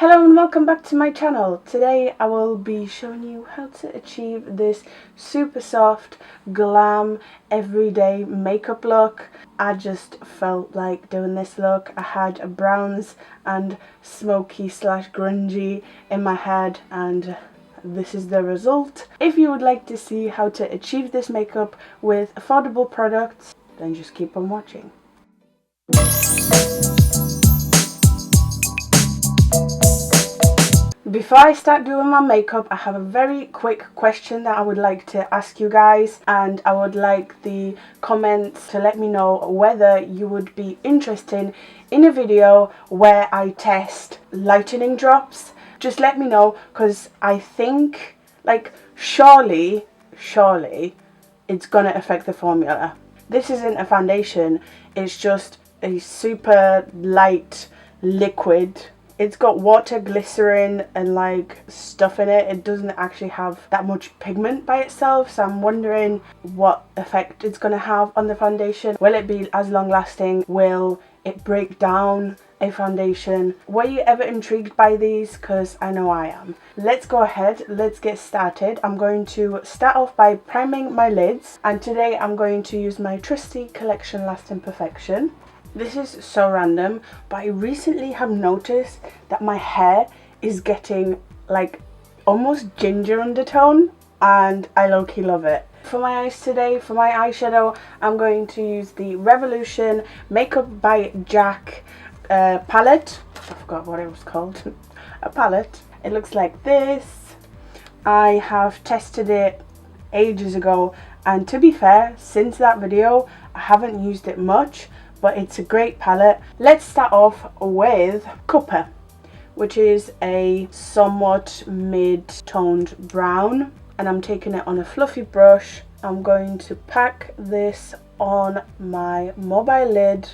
Hello and welcome back to my channel. Today I will be showing you how to achieve this super soft glam everyday makeup look. I just felt like doing this look. I had browns and smoky / grungy in my head and this is the result. If you would like to see how to achieve this makeup with affordable products, then just keep on watching. Before I start doing my makeup, I have a very quick question that I would like to ask you guys, and I would like the comments to let me know whether you would be interested in a video where I test lightening drops. Just let me know, because I think, like, surely it's gonna affect the formula. This isn't a foundation, it's just a super light liquid. It's got water, glycerin and like stuff in it. It doesn't actually have that much pigment by itself, so I'm wondering what effect it's going to have on the foundation. Will it be as long lasting? Will it break down a foundation? Were you ever intrigued by these? Because I know I am. Let's go ahead, let's get started. I'm going to start off by priming my lids, and today I'm going to use my trusty Collection Lasting Perfection. This is so random, but I recently have noticed that my hair is getting like almost ginger undertone, and I low-key love it. For my eyes today, for my eyeshadow, I'm going to use the Revolution Makeup by Jack palette. I forgot what it was called. A palette. It looks like this. I have tested it ages ago, and to be fair, since that video I haven't used it much, but it's a great palette. Let's start off with Copper, which is a somewhat mid-toned brown, and I'm taking it on a fluffy brush. I'm going to pack this on my mobile lid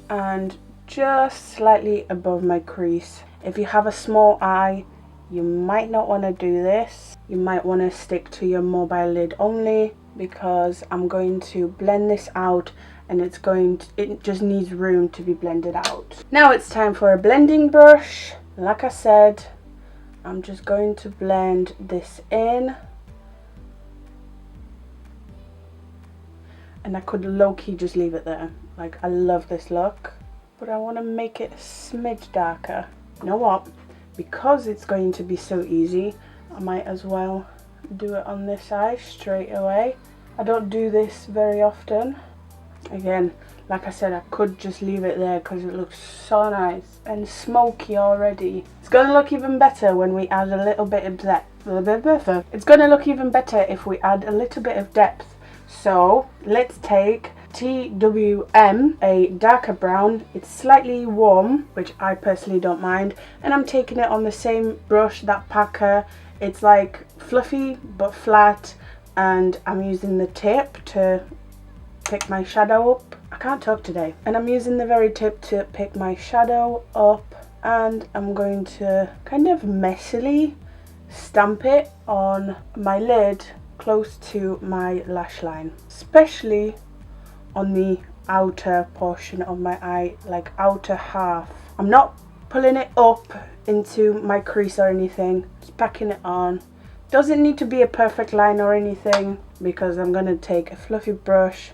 and just slightly above my crease. If you have a small eye, you might not want to do this. You might want to stick to your mobile lid only, because I'm going to blend this out, and it just needs room to be blended out. Now it's time for a blending brush. Like I said, I'm just going to blend this in, and I could low-key just leave it there. Like, I love this look, but I want to make it a smidge darker. You know what, because it's going to be so easy, I might as well do it on this eye straight away. I don't do this very often. Again, like I said, I could just leave it there because it looks so nice and smoky already. It's going to look even better when we add a little bit of depth. It's going to look even better if we add a little bit of depth. So let's take TWM, a darker brown. It's slightly warm, which I personally don't mind, and I'm taking it on the same brush, that packer. It's like fluffy but flat, and I'm using the tip to pick my shadow up. I can't talk today. And I'm using the very tip to pick my shadow up, and I'm going to kind of messily stamp it on my lid close to my lash line, especially on the outer portion of my eye, like outer half. I'm not pulling it up into my crease or anything, just packing it on. Doesn't need to be a perfect line or anything, because I'm going to take a fluffy brush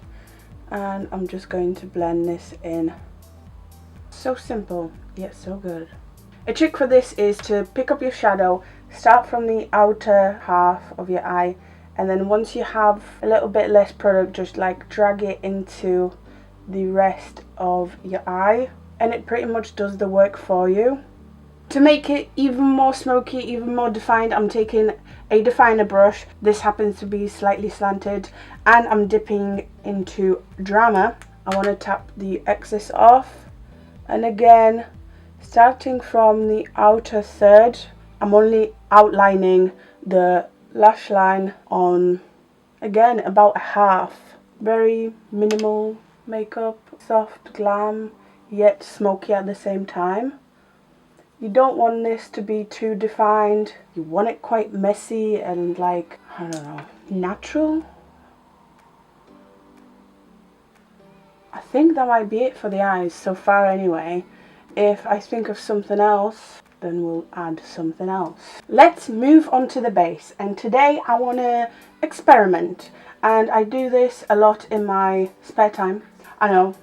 and I'm just going to blend this in. So simple, yet so good. A trick for this is to pick up your shadow, start from the outer half of your eye, and then once you have a little bit less product, just like drag it into the rest of your eye, and it pretty much does the work for you. To make it even more smoky, even more defined, I'm taking a definer brush. This happens to be slightly slanted, and I'm dipping into Drama. I want to tap the excess off, and again, starting from the outer third, I'm only outlining the lash line on, again, about half. Very minimal makeup, soft glam, yet smoky at the same time. You don't want this to be too defined. You want it quite messy and, like, I don't know, natural. I think that might be it for the eyes so far anyway. If I think of something else, then we'll add something else. Let's move on to the base, and today I want to experiment, and I do this a lot in my spare time. I know,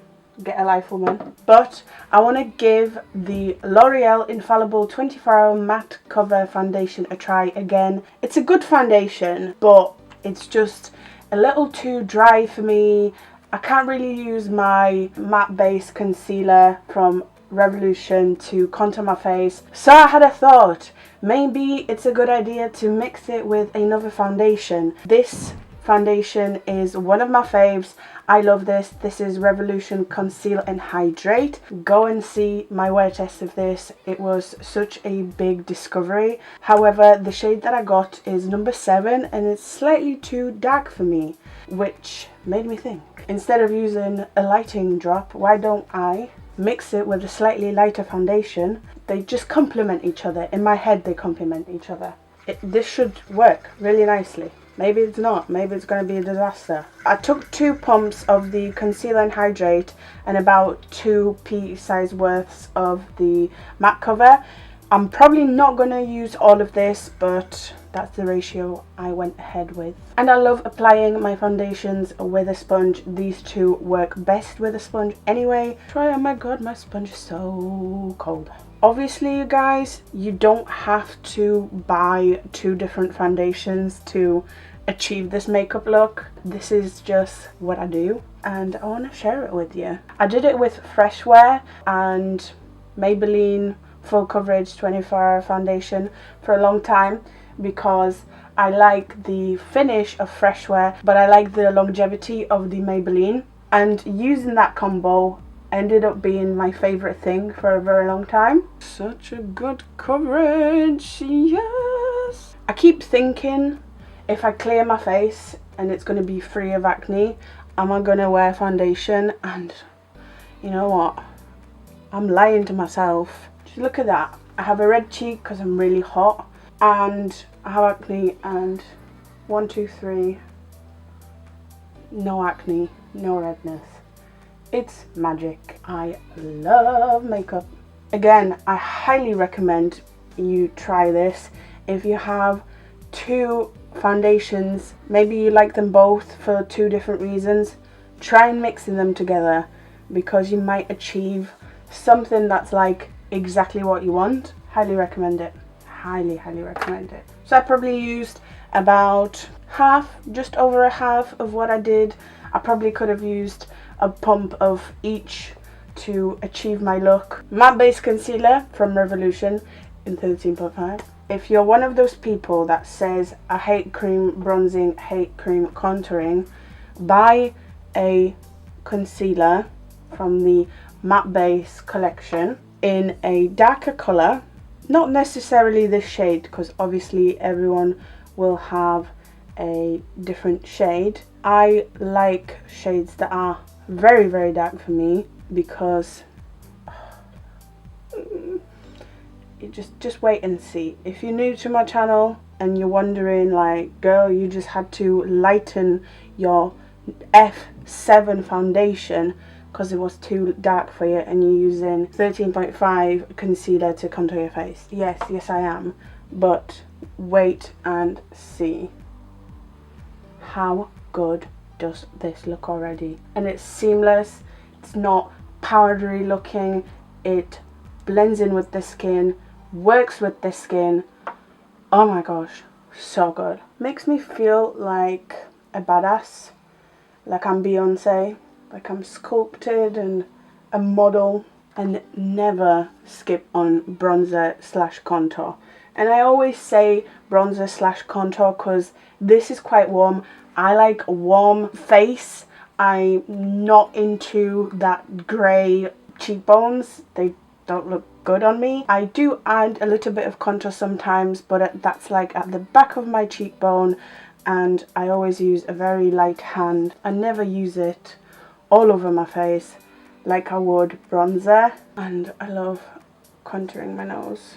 get a life, woman. But I want to give the L'Oreal Infallible 24-Hour Matte Cover Foundation a try again. It's a good foundation, but it's just a little too dry for me. I can't really use my matte base concealer from Revolution to contour my face. So I had a thought, maybe it's a good idea to mix it with another foundation. This foundation is one of my faves. I love this. This is Revolution Conceal and Hydrate. Go and see my wear test of this. It was such a big discovery. However, the shade that I got is number 7 and it's slightly too dark for me, which made me think, instead of using a lighting drop, why don't I mix it with a slightly lighter foundation? They just complement each other. In my head, they complement each other. This should work really nicely. Maybe it's not. Maybe it's going to be a disaster. I took 2 pumps of the Conceal and Hydrate and about 2 pea size worths of the matte cover. I'm probably not going to use all of this, but that's the ratio I went ahead with. And I love applying my foundations with a sponge. These two work best with a sponge anyway. Oh my god, my sponge is so cold. Obviously, you guys, you don't have to buy 2 different foundations to achieve this makeup look. This is just what I do and I want to share it with you. I did it with Fresh Wear and Maybelline Full Coverage 24-Hour Foundation for a long time because I like the finish of Fresh Wear, but I like the longevity of the Maybelline, and using that combo ended up being my favorite thing for a very long time. Such a good coverage, yes. I keep thinking, if I clear my face and it's going to be free of acne, am I going to wear foundation? And you know what, I'm lying to myself. Just look at that. I have a red cheek because I'm really hot, and I have acne, and 1, 2, 3, no acne, no redness. It's magic. I love makeup. Again, I highly recommend you try this. If you have 2 foundations, maybe you like them both for 2 different reasons, try and mixing them together because you might achieve something that's like exactly what you want. Highly recommend it. Highly recommend it. So I probably used about half, just over a half of what I did. I probably could have used a pump of each to achieve my look. Matte Base Concealer from Revolution in 13.5. If you're one of those people that says, I hate cream bronzing, hate cream contouring, buy a concealer from the Matte Base collection in a darker colour. Not necessarily this shade, because obviously everyone will have a different shade. I like shades that are very dark for me because you just wait and see. If you're new to my channel and you're wondering, like, girl, you just had to lighten your F7 foundation because it was too dark for you and you're using 13.5 concealer to contour your face. Yes I am, but wait and see. How good does this look already? And it's seamless, it's not powdery looking, it blends in with the skin, works with the skin. Oh my gosh, so good. Makes me feel like a badass, like I'm Beyonce, like I'm sculpted and a model, and never skip on bronzer / contour. And I always say bronzer / contour because this is quite warm. I like a warm face. I'm not into that grey cheekbones. They don't look good on me. I do add a little bit of contour sometimes, but that's like at the back of my cheekbone, and I always use a very light hand. I never use it all over my face like I would bronzer. And I love contouring my nose.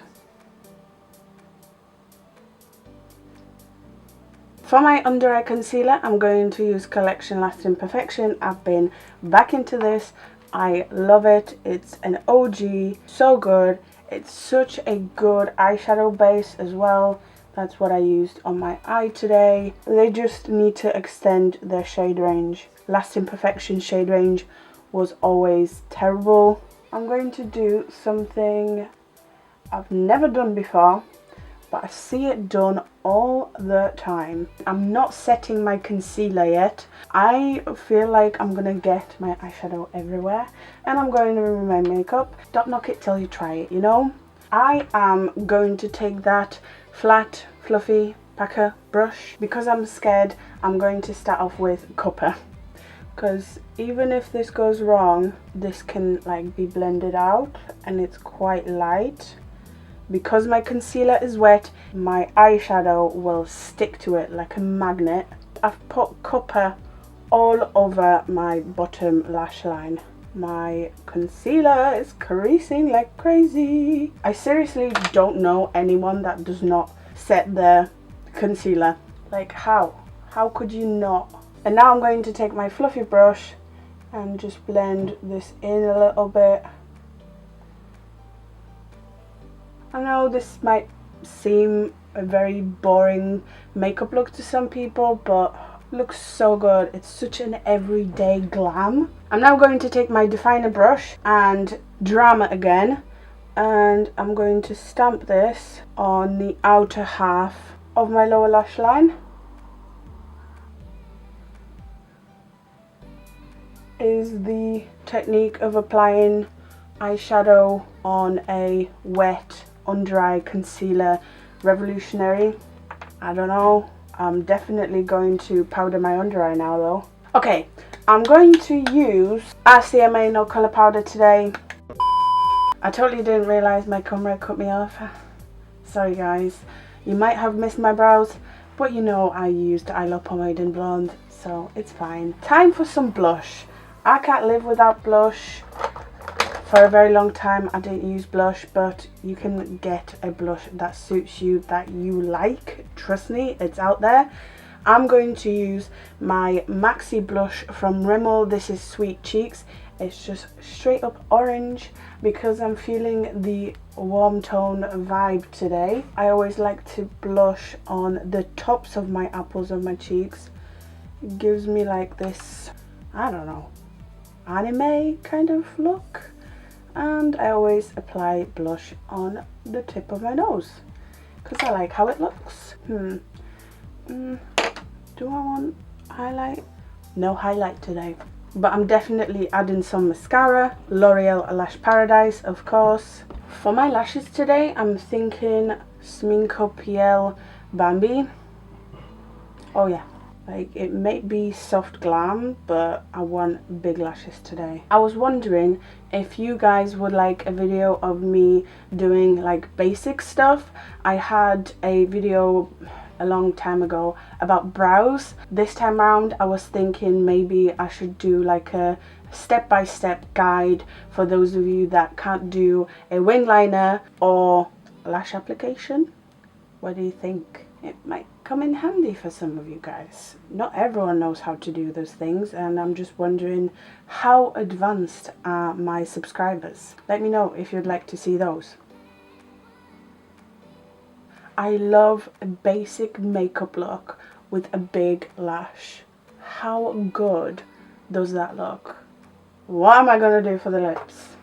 For my under eye concealer, I'm going to use Collection Lasting Perfection. I've been back into this. I love it. It's an OG, so good. It's such a good eyeshadow base as well. That's what I used on my eye today. They just need to extend their shade range. Lasting Perfection shade range was always terrible. I'm going to do something I've never done before, but I see it done all the time. I'm not setting my concealer yet. I feel like I'm gonna get my eyeshadow everywhere and I'm going to remove my makeup. Don't knock it till you try it, you know? I am going to take that flat, fluffy packer brush. Because I'm scared, I'm going to start off with copper. Because even if this goes wrong, this can like be blended out and it's quite light. Because my concealer is wet, my eyeshadow will stick to it like a magnet. I've put copper all over my bottom lash line. My concealer is creasing like crazy. I seriously don't know anyone that does not set their concealer. Like how? How could you not? And now I'm going to take my fluffy brush and just blend this in a little bit. I know this might seem a very boring makeup look to some people, but it looks so good. It's such an everyday glam. I'm now going to take my definer brush and Drama again, and I'm going to stamp this on the outer half of my lower lash line. Is the technique of applying eyeshadow on a wet under eye concealer revolutionary? I don't know. I'm definitely going to powder my under eye now though. Okay, I'm going to use RCMA No Colour Powder today. I totally didn't realise my camera cut me off. Sorry guys. You might have missed my brows, but you know I used eyelid pomade in blonde, so it's fine. Time for some blush. I can't live without blush. For a very long time I didn't use blush, but you can get a blush that suits you, that you like. Trust me, it's out there. I'm going to use my Maxi blush from Rimmel. This is Sweet Cheeks. It's just straight up orange because I'm feeling the warm tone vibe today. I always like to blush on the tops of my apples of my cheeks. It gives me like this, I don't know, anime kind of look. And I always apply blush on the tip of my nose because I like how it looks. Do I want highlight? No highlight today, but I'm definitely adding some mascara. L'Oreal Lash Paradise, of course. For my lashes today, I'm thinking Sminko PL Bambi. Oh yeah, like it may be soft glam, but I want big lashes today. I was wondering if you guys would like a video of me doing like basic stuff. I had a video a long time ago about brows. This time around I was thinking maybe I should do like a step-by-step guide for those of you that can't do a wing liner or lash application. What do you think? It might come in handy for some of you guys. Not everyone knows how to do those things, and I'm just wondering how advanced are my subscribers. Let me know if you'd like to see those. I love a basic makeup look with a big lash. How good does that look? What am I gonna do for the lips?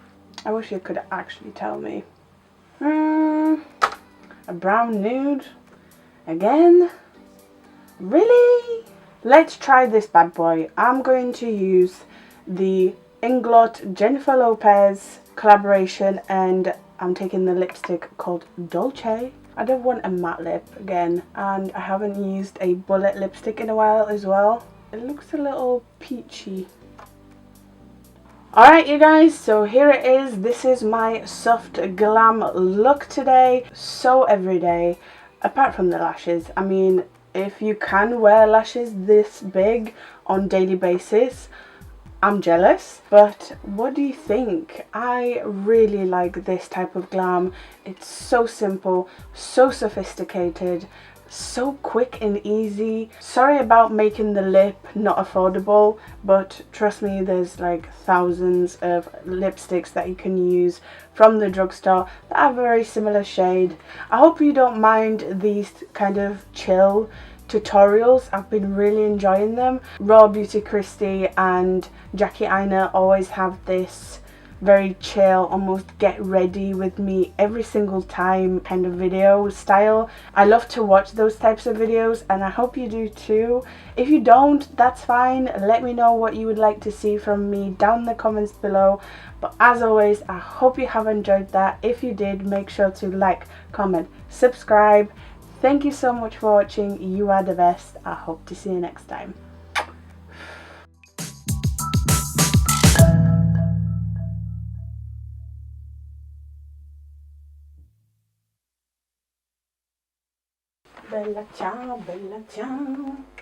I wish you could actually tell me. A brown nude? Again? Really? Let's try this bad boy. I'm going to use the Inglot Jennifer Lopez collaboration, and I'm taking the lipstick called Dolce. I don't want a matte lip again, and I haven't used a bullet lipstick in a while as well. It looks a little peachy. Alright you guys, so here it is. This is my soft glam look today. So everyday, apart from the lashes. I mean, if you can wear lashes this big on daily basis, I'm jealous. But what do you think? I really like this type of glam. It's so simple, so sophisticated, so quick and easy. Sorry about making the lip not affordable, but trust me, there's like thousands of lipsticks that you can use from the drugstore that have a very similar shade. I hope you don't mind these kind of chill tutorials. I've been really enjoying them. RawBeautyKristi and Jackie Aina always have this very chill, almost get ready with me every single time kind of video style. I love to watch those types of videos, and I hope you do too. If you don't, that's fine. Let me know what you would like to see from me down in the comments below. But as always, I hope you have enjoyed that. If you did, make sure to like, comment, subscribe. Thank you so much for watching. You are the best. I hope to see you next time. Bella ciao, bella ciao.